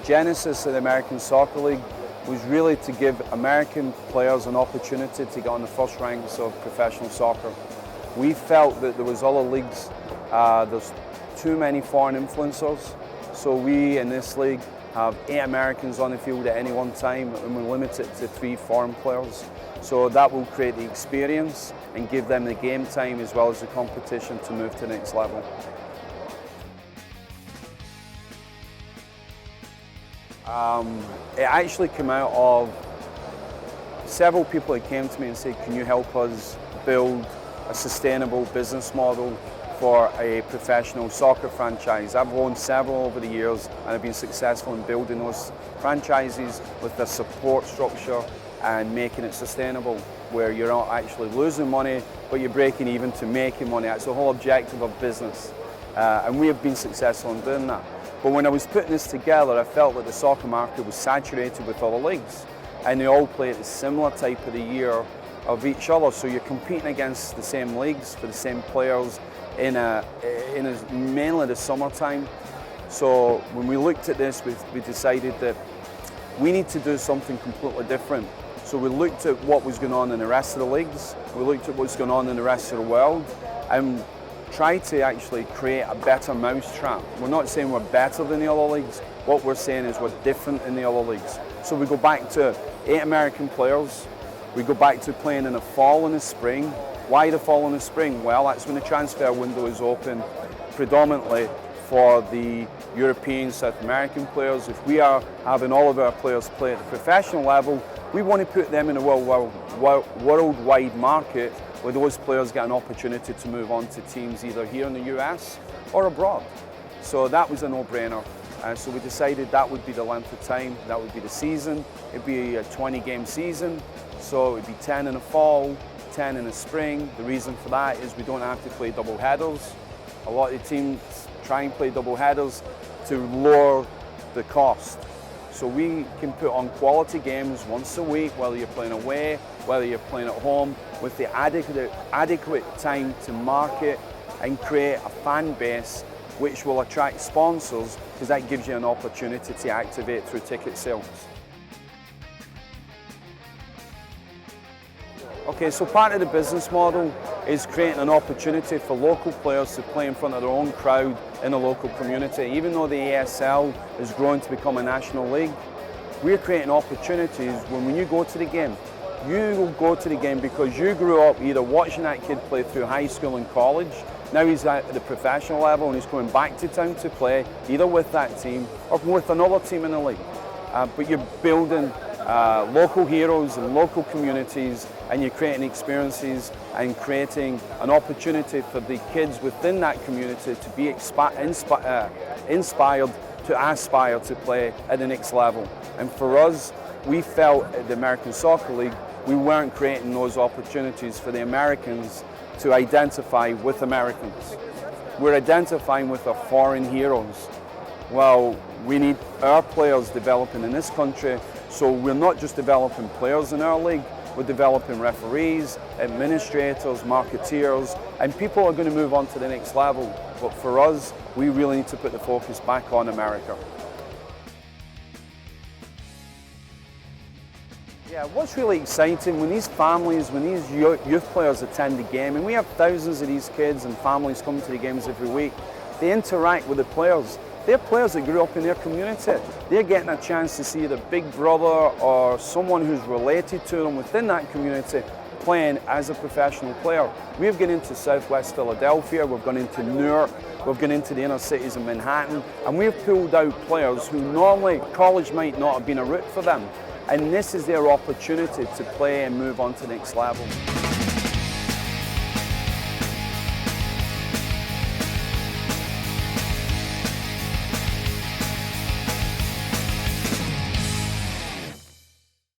genesis of the American Soccer League was really to give American players an opportunity to get on the first ranks of professional soccer. We felt that there was other leagues, there's too many foreign influencers, so we in this league have 8 Americans on the field at any one time, and we limit it to 3 foreign players. So that will create the experience and give them the game time as well as the competition to move to the next level. It actually came out of several people that came to me and said, can you help us build a sustainable business model for a professional soccer franchise? I've owned several over the years and I've been successful in building those franchises with the support structure and making it sustainable, where you're not actually losing money, but you're breaking even to making money. That's the whole objective of business. And we have been successful in doing that. But when I was putting this together, I felt that the soccer market was saturated with other leagues, and they all play at a similar type of the year of each other. So you're competing against the same leagues for the same players in mainly the summertime. So when we looked at this, we decided that we need to do something completely different. So we looked at what was going on in the rest of the leagues, we looked at what's going on in the rest of the world, and tried to actually create a better mousetrap. We're not saying we're better than the other leagues, what we're saying is we're different in the other leagues. So we go back to 8 American players, we go back to playing in the fall and the spring. Why the fall and the spring? Well, that's when the transfer window is open predominantly for the European, South American players. If we are having all of our players play at the professional level, we want to put them in a worldwide market where those players get an opportunity to move on to teams either here in the US or abroad. So that was a no-brainer. So we decided that would be the length of time, that would be the season. It'd be a 20-game season, so it would be 10 in the fall, 10 in the spring. The reason for that is we don't have to play double headers. A lot of teams try and play double headers to lower the cost. So we can put on quality games once a week, whether you're playing away, whether you're playing at home, with the adequate time to market and create a fan base which will attract sponsors, because that gives you an opportunity to activate through ticket sales. Okay, so part of the business model is creating an opportunity for local players to play in front of their own crowd in a local community. Even though the ASL is growing to become a national league, we're creating opportunities when you go to the game. You will go to the game because you grew up either watching that kid play through high school and college, now he's at the professional level and he's coming back to town to play, either with that team or with another team in the league. But you're building local heroes and local communities, and you're creating experiences and creating an opportunity for the kids within that community to be inspired to aspire to play at the next level. And for us, we felt at the American Soccer League, we weren't creating those opportunities for the Americans to identify with Americans. We're identifying with our foreign heroes. Well, we need our players developing in this country, so we're not just developing players in our league, we're developing referees, administrators, marketeers, and people are going to move on to the next level. But for us, we really need to put the focus back on America. Yeah, what's really exciting when these families, when these youth players attend the game, and we have thousands of these kids and families come to the games every week, they interact with the players. They're players that grew up in their community. They're getting a chance to see their big brother or someone who's related to them within that community playing as a professional player. We've gone into Southwest Philadelphia, we've gone into Newark, we've gone into the inner cities of Manhattan, and we've pulled out players who normally college might not have been a route for them. And this is their opportunity to play and move on to the next level.